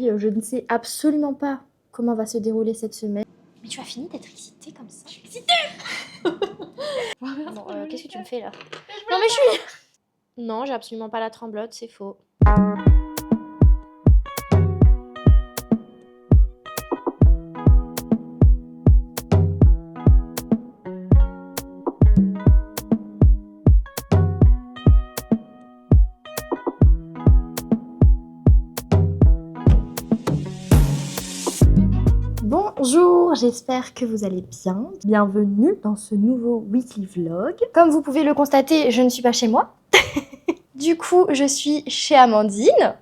Je ne sais absolument pas comment va se dérouler cette semaine. Mais tu as fini d'être excitée comme ça? Je suis excitée. Bon, qu'est-ce que tu me fais là? Non mais je suis... Non, j'ai absolument pas la tremblote, c'est faux. Bonjour, j'espère que vous allez bien. Bienvenue dans ce nouveau weekly vlog. Comme vous pouvez le constater, je ne suis pas chez moi. Du coup, je suis chez Amandine.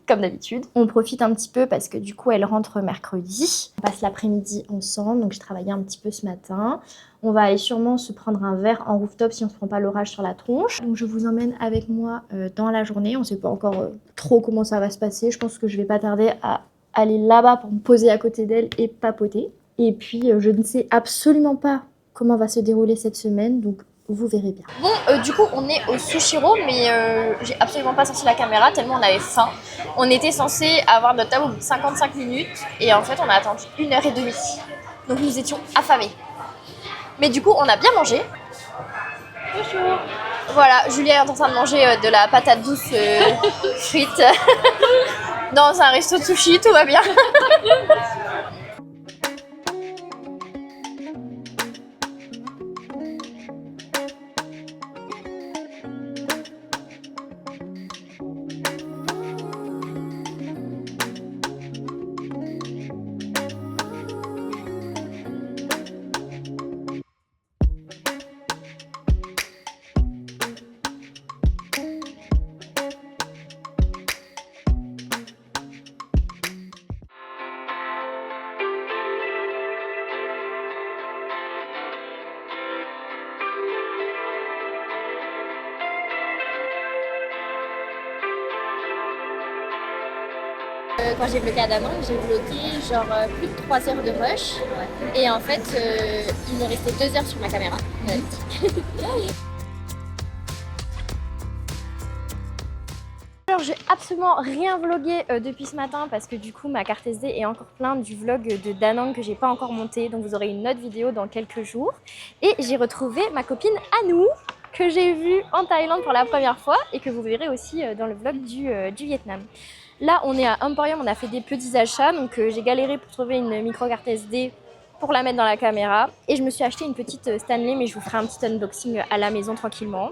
Comme d'habitude. On profite un petit peu parce que du coup, elle rentre mercredi. On passe l'après-midi ensemble, donc j'ai travaillé un petit peu ce matin. On va aller sûrement se prendre un verre en rooftop si on se prend pas l'orage sur la tronche. Donc je vous emmène avec moi dans la journée. On sait pas encore trop comment ça va se passer. Je pense que je vais pas tarder à aller là-bas pour me poser à côté d'elle et papoter. Et puis, je ne sais absolument pas comment va se dérouler cette semaine, donc vous verrez bien. Bon, du coup, on est au Sushiro, mais j'ai absolument pas sorti la caméra tellement on avait faim. On était censé avoir notre table au bout de 55 minutes et en fait, on a attendu 1h30. Donc, nous étions affamés. Mais du coup, on a bien mangé. Bonjour. Voilà, Julia est en train de manger de la patate douce frite dans un resto de sushi, tout va bien. Quand j'ai bloqué à Danang, j'ai bloqué genre plus de 3 heures de rush. Et en fait, il me restait 2 heures sur ma caméra. Alors j'ai absolument rien vlogué depuis ce matin parce que du coup ma carte SD est encore pleine du vlog de Danang que j'ai pas encore monté. Donc vous aurez une autre vidéo dans quelques jours. Et j'ai retrouvé ma copine Anou que j'ai vue en Thaïlande pour la première fois et que vous verrez aussi dans le vlog du Vietnam. Là, on est à Emporium, on a fait des petits achats, donc j'ai galéré pour trouver une micro carte SD pour la mettre dans la caméra. Et je me suis acheté une petite Stanley, mais je vous ferai un petit unboxing à la maison tranquillement.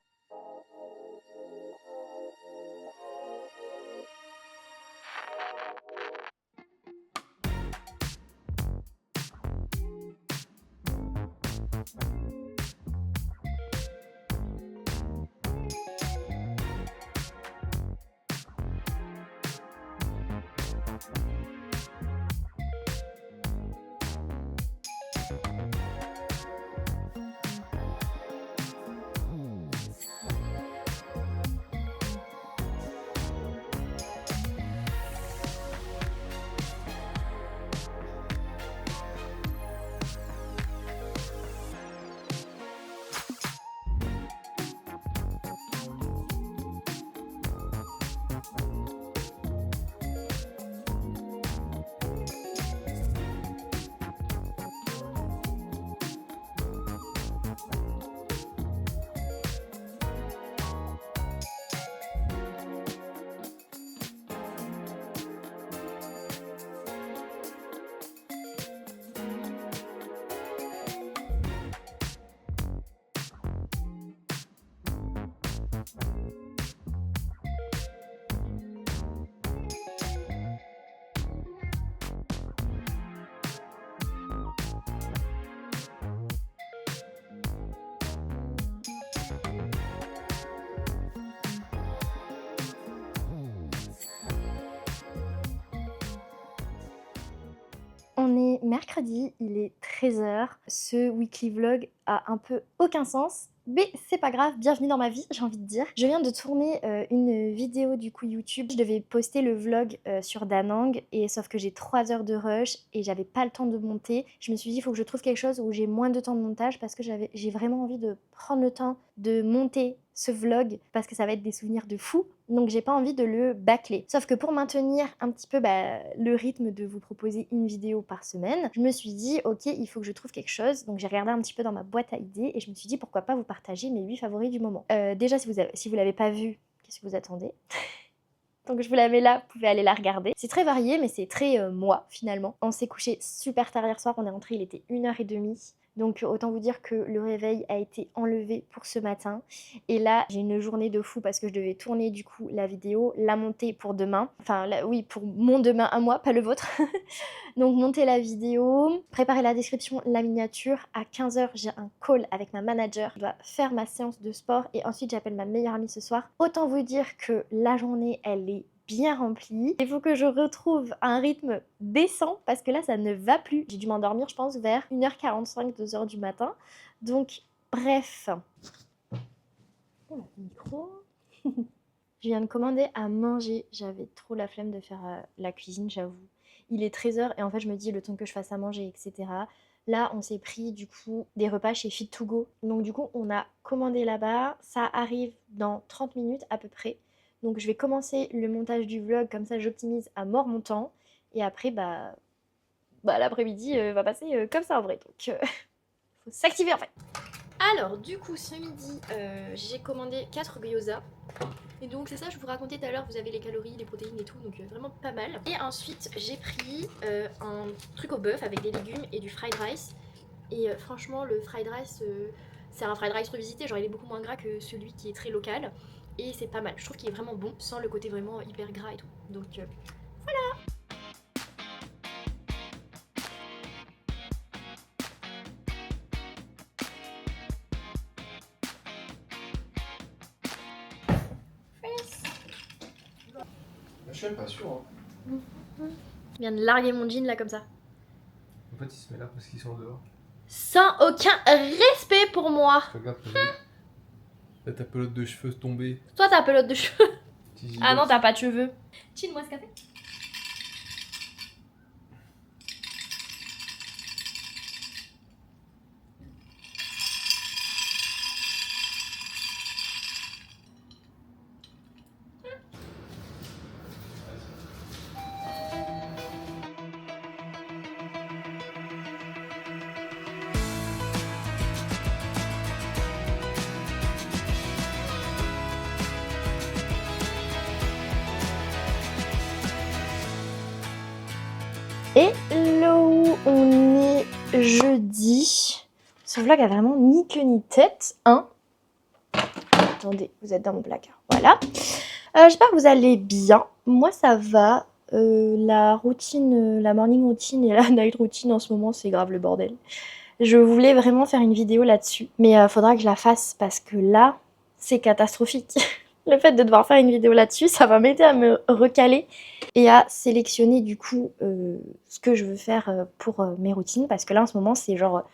On est mercredi, il est 13h. Ce weekly vlog a un peu aucun sens, mais c'est pas grave, bienvenue dans ma vie, j'ai envie de dire. Je viens de tourner une vidéo du coup YouTube. Je devais poster le vlog sur Danang, et sauf que j'ai 3 heures de rush et j'avais pas le temps de monter. Je me suis dit, il faut que je trouve quelque chose où j'ai moins de temps de montage parce que j'ai vraiment envie de prendre le temps de monter ce vlog parce que ça va être des souvenirs de fou, donc j'ai pas envie de le bâcler. Sauf que pour maintenir un petit peu le rythme de vous proposer une vidéo par semaine, je me suis dit ok, il faut que je trouve quelque chose, donc j'ai regardé un petit peu dans ma boîte à idées et je me suis dit pourquoi pas vous partager mes 8 favoris du moment. Déjà si vous l'avez pas vu, qu'est-ce que vous attendez? Donc je vous la mets là, vous pouvez aller la regarder. C'est très varié mais c'est très moi finalement. On s'est couché super tard hier soir, on est rentré, il était 1h30. Donc autant vous dire que le réveil a été enlevé pour ce matin. Et là, j'ai une journée de fou parce que je devais tourner du coup la vidéo, la monter pour demain. Enfin oui, pour mon demain à moi, pas le vôtre. Donc monter la vidéo, préparer la description, la miniature. À 15h, j'ai un call avec ma manager. Je dois faire ma séance de sport et ensuite j'appelle ma meilleure amie ce soir. Autant vous dire que la journée, elle est bien remplie. Il faut que je retrouve un rythme décent parce que là ça ne va plus. J'ai dû m'endormir je pense vers 1h45, 2h du matin. Donc bref. Oh, le micro. Je viens de commander à manger. J'avais trop la flemme de faire la cuisine, j'avoue. Il est 13h et en fait je me dis le temps que je fasse à manger, etc. Là on s'est pris du coup des repas chez Fit2Go. Donc du coup on a commandé là-bas. Ça arrive dans 30 minutes à peu près. Donc je vais commencer le montage du vlog, comme ça j'optimise à mort mon temps. Et après, l'après-midi va passer comme ça en vrai. Donc faut s'activer en fait. Alors du coup ce midi, j'ai commandé 4 gyoza. Et donc c'est ça, je vous racontais tout à l'heure, vous avez les calories, les protéines et tout, donc vraiment pas mal. Et ensuite j'ai pris un truc au bœuf avec des légumes et du fried rice. Et franchement le fried rice, c'est un fried rice revisité, genre il est beaucoup moins gras que celui qui est très local. Et c'est pas mal, je trouve qu'il est vraiment bon sans le côté vraiment hyper gras et tout. Donc voilà. Je suis même pas sûr. Hein. Je viens de larguer mon jean là comme ça. En fait, il se met là parce qu'ils sont dehors. Sans aucun respect pour moi. Regarde, là, ta pelote de cheveux tombée. Toi t'as pelote de cheveux. Ah non, t'as pas de cheveux. Chill-moi ce café. Hello, on est jeudi. Ce vlog a vraiment ni queue ni tête, hein. Attendez, vous êtes dans mon placard, voilà. J'espère que vous allez bien. Moi ça va. La routine, la morning routine et la night routine en ce moment, c'est grave le bordel. Je voulais vraiment faire une vidéo là-dessus, mais faudra que je la fasse parce que là, c'est catastrophique. Le fait de devoir faire une vidéo là-dessus, ça va m'aider à me recaler et à sélectionner du coup ce que je veux faire pour mes routines. Parce que là en ce moment c'est genre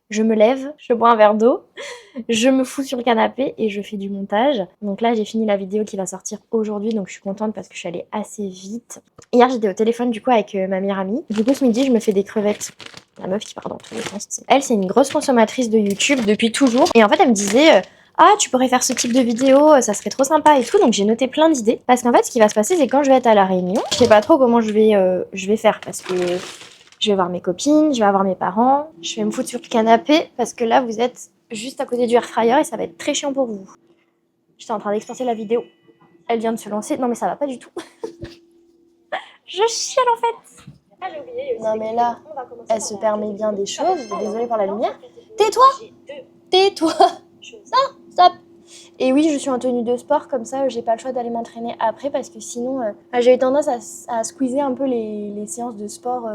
je me lève, je bois un verre d'eau, je me fous sur le canapé et je fais du montage. Donc là j'ai fini la vidéo qui va sortir aujourd'hui, donc je suis contente parce que je suis allée assez vite. Hier j'étais au téléphone du coup avec ma meilleure amie. Du coup ce midi je me fais des crevettes. La meuf qui part dans tous les sens. Elle c'est une grosse consommatrice de YouTube depuis toujours. Et en fait elle me disait... ah tu pourrais faire ce type de vidéo, ça serait trop sympa et tout. Donc j'ai noté plein d'idées parce qu'en fait ce qui va se passer c'est quand je vais être à la Réunion, je sais pas trop comment je vais faire parce que je vais voir mes copines, je vais avoir mes parents, je vais me foutre sur le canapé parce que là vous êtes juste à côté du air fryer et ça va être très chiant pour vous. J'étais en train d'exporter la vidéo, elle vient de se lancer, non mais ça va pas du tout. Je chiale en fait. Ah, j'ai oublié, non mais là, elle se permet bien des choses, désolée pour la lumière. Tais-toi. Tais-toi. Non, stop. Et oui, je suis en tenue de sport, comme ça j'ai pas le choix d'aller m'entraîner après parce que sinon j'ai eu tendance à squeezer un peu les séances de sport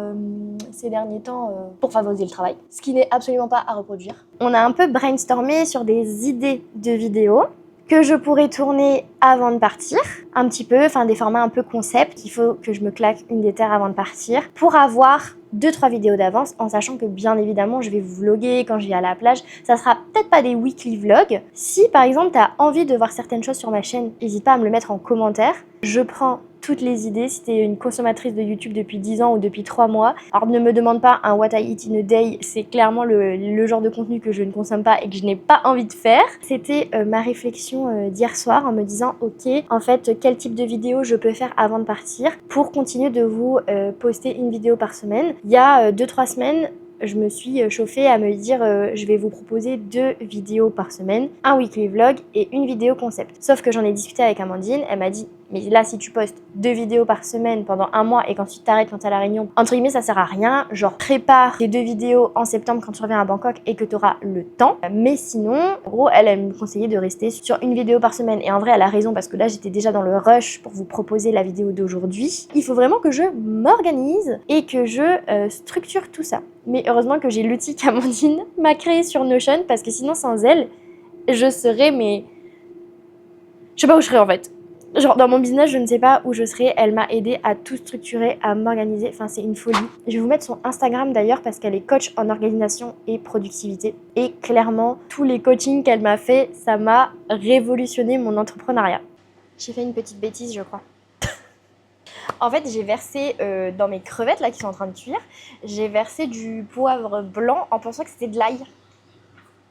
ces derniers temps pour favoriser le travail. Ce qui n'est absolument pas à reproduire. On a un peu brainstormé sur des idées de vidéos que je pourrais tourner avant de partir, un petit peu, enfin des formats un peu concept. Il faut que je me claque une déterre avant de partir pour avoir 2-3 vidéos d'avance, en sachant que bien évidemment je vais vous vlogger quand je vais à la plage. Ça sera peut-être pas des weekly vlogs. Si par exemple tu as envie de voir certaines choses sur ma chaîne, n'hésite pas à me le mettre en commentaire. Je prends toutes les idées. Si t'es une consommatrice de YouTube depuis 10 ans ou depuis 3 mois, alors ne me demande pas un What I Eat in a Day, c'est clairement le genre de contenu que je ne consomme pas et que je n'ai pas envie de faire. C'était ma réflexion d'hier soir en me disant ok, en fait, quel type de vidéo je peux faire avant de partir pour continuer de vous poster une vidéo par semaine. Il y a 2-3 semaines, je me suis chauffée à me dire je vais vous proposer 2 vidéos par semaine, un weekly vlog et une vidéo concept. Sauf que j'en ai discuté avec Amandine, elle m'a dit mais là si tu postes 2 vidéos par semaine pendant un mois et qu'ensuite t'arrêtes quand t'as la réunion, entre guillemets ça sert à rien, genre prépare tes 2 vidéos en septembre quand tu reviens à Bangkok et que t'auras le temps. Mais sinon, en gros elle me conseillait de rester sur une vidéo par semaine et en vrai elle a raison parce que là j'étais déjà dans le rush pour vous proposer la vidéo d'aujourd'hui. Il faut vraiment que je m'organise et que je structure tout ça. Mais heureusement que j'ai l'outil qu'Amandine m'a créé sur Notion parce que sinon sans elle, je serais mais... Je sais pas où je serais en fait. Genre dans mon business, je ne sais pas où je serais. Elle m'a aidé à tout structurer, à m'organiser. Enfin, c'est une folie. Je vais vous mettre son Instagram d'ailleurs parce qu'elle est coach en organisation et productivité. Et clairement, tous les coachings qu'elle m'a fait, ça m'a révolutionné mon entrepreneuriat. J'ai fait une petite bêtise, je crois. En fait, j'ai versé dans mes crevettes là qui sont en train de cuire, j'ai versé du poivre blanc en pensant que c'était de l'ail.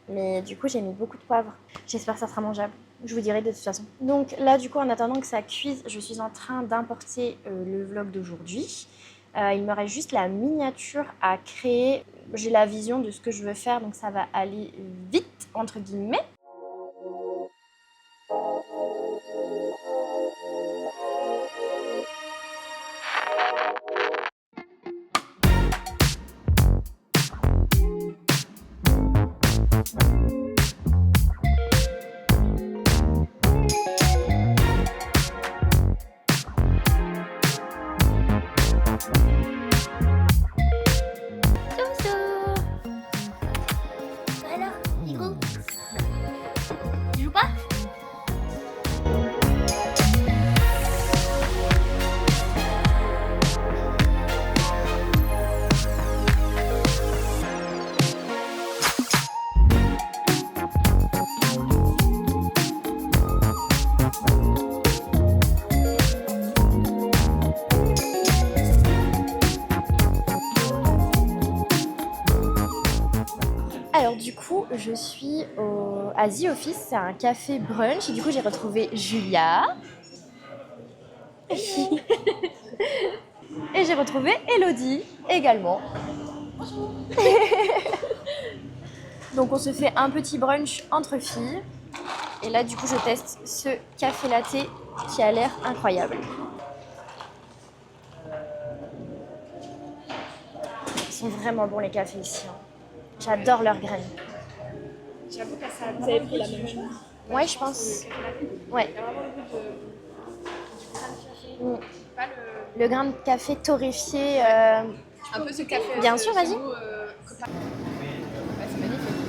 Mais du coup, j'ai mis beaucoup de poivre. J'espère que ça sera mangeable. Je vous dirai de toute façon. Donc là, du coup, en attendant que ça cuise, je suis en train d'importer le vlog d'aujourd'hui. Il me reste juste la miniature à créer. J'ai la vision de ce que je veux faire, donc ça va aller vite, entre guillemets. Alors du coup, je suis à The Office, c'est un café brunch et du coup j'ai retrouvé Julia. Et j'ai retrouvé Elodie également. Donc on se fait un petit brunch entre filles. Et là du coup je teste ce café latte qui a l'air incroyable. Ils sont vraiment bons les cafés ici. Hein. J'adore leurs graines. J'avoue que ça, vous avez pris la même chose. Ouais, je pense. Ouais. Il y a vraiment le goût du grain de café. Pas Le grain de café torréfié. un peu ce café. Bien sûr, vas-y. Ouais, c'est magnifique.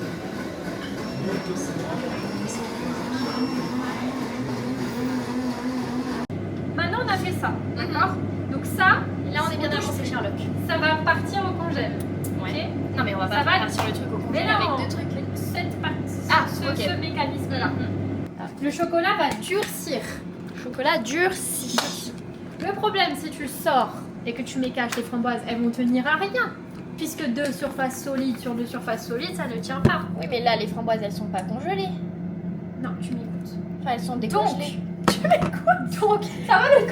Maintenant, on a fait ça, d'accord? Donc ça, Là, on est bien avancé, Sherlock. ça va partir au congèle. Ouais. Ok. Non, mais on va Ça pas va partir le truc au Mais congèle non. avec 2 trucs. Cette partie, Ah, ok. ce mécanisme-là. Le chocolat va durcir. Chocolat durci. Le problème, si tu le sors et que tu mécaches les framboises, elles vont tenir à rien. Puisque 2 surfaces solides sur 2 surfaces solides, ça ne tient pas. Oui, mais là, les framboises, elles sont pas congelées. Non, tu m'écoutes. Enfin, elles sont Donc, décongelées. Donc, ça va le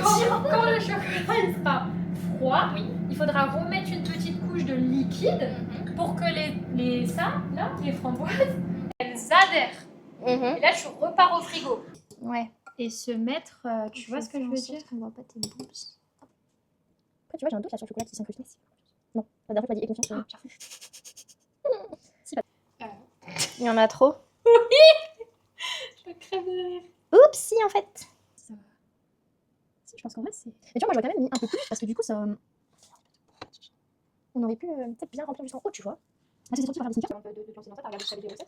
quand le chocolat il sera froid, il faudra remettre une petite couche de liquide pour que les framboises, elles adhèrent. Et là, tu repars au frigo. Ouais. Et se mettre, tu vois ce que je veux dire? On voit pas tes boobs. Après, tu vois, j'ai un doute là sur le chocolat qui s'incruste. Non, la dernière fois, tu m'as dit, aie confiance. Il y en a trop. Je crève de rire. Oups, si, en fait. Si, je pense qu'en vrai, c'est... Mais tu vois, moi, j'aurais quand même mis un peu plus parce que du coup, ça. On aurait pu peut-être bien remplir jusqu'en haut, tu vois. Ah, c'est sorti pour faire des sneakers. De lancer dans ça, t'as regardé si t'avais des recettes?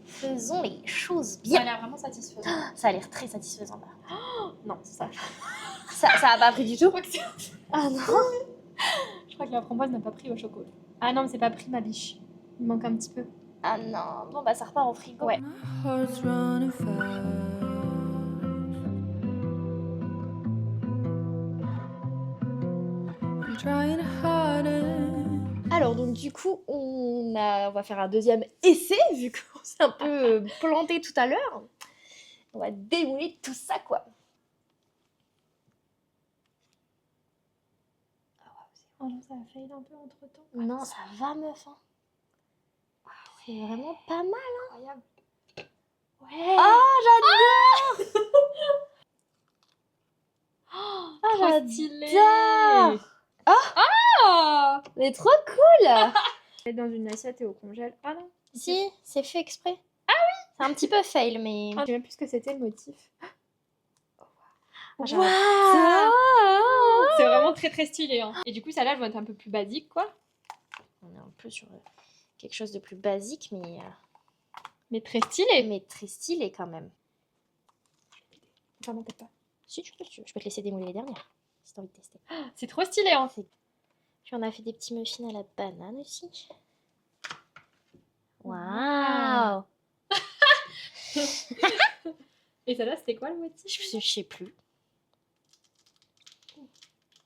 Faisons les choses Ça a bien. l'air vraiment satisfaisant. Ça a l'air très satisfaisant là. Non, c'est ça. Ça a pas pris du tout. Ah non. Je crois que la framboise n'a pas pris au chocolat. Ah non, mais c'est pas pris ma biche. Il manque un petit peu. Ah non. Bon bah ça repart au frigo. Ouais. Heart's running fast. I'm trying harder. Alors donc du coup on va faire un deuxième essai vu qu'on s'est un peu planté tout à l'heure. On va démouler tout ça quoi. Oh non, ça a failli un peu entre temps. Non ça va meuf. Hein. C'est vraiment pas mal. Incroyable. Ouais. Oh j'adore. Oh Trop stylé. j'adore. Oh Mais trop cool. Mettre dans une assiette et au congèle. Ah non. Si c'est fait exprès. Ah oui. C'est un petit peu fail mais. Je sais même plus ce que c'était le motif. Waouh. C'est vraiment très très stylé. Hein. Et du coup, ça là, elle va être un peu plus basique, quoi. On est un peu sur quelque chose de plus basique Mais très stylé. mais très stylé quand même. Enfin, non, peut-être pas. Si tu peux, je peux te laisser démouler les dernières si t'as envie de tester. C'est trop stylé, hein. Puis on a fait des petits muffins à la banane aussi. Waouh. Et ça là, c'était quoi le motif? Je sais plus.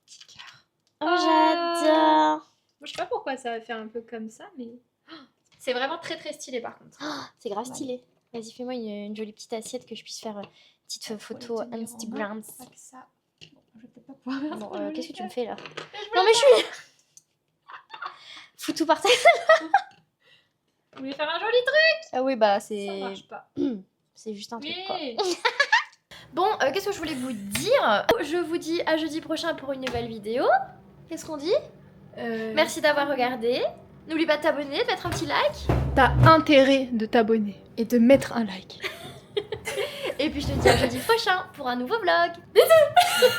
Petit cœur. Oh Ah. j'adore. Moi, je sais pas pourquoi ça va faire un peu comme ça, mais c'est vraiment très très stylé par contre. C'est grave stylé. Vas-y fais-moi une jolie petite assiette que je puisse faire petite photo Instagram. Pas que ça. Bon, je vais peut-être pas pouvoir faire Bon, ça. qu'est-ce que tu me fais là? Non mais je suis. Fous tout par terre. Vous voulez faire un joli truc? Ah oui bah Ça c'est marche pas. c'est juste un truc quoi. Oui. Bon, qu'est-ce que je voulais vous dire? Je vous dis à jeudi prochain pour une nouvelle vidéo. Qu'est-ce qu'on dit? Merci d'avoir regardé. N'oublie pas de t'abonner, de mettre un petit like. T'as intérêt de t'abonner et de mettre un like. Et puis je te dis à jeudi prochain pour un nouveau vlog. Bisous.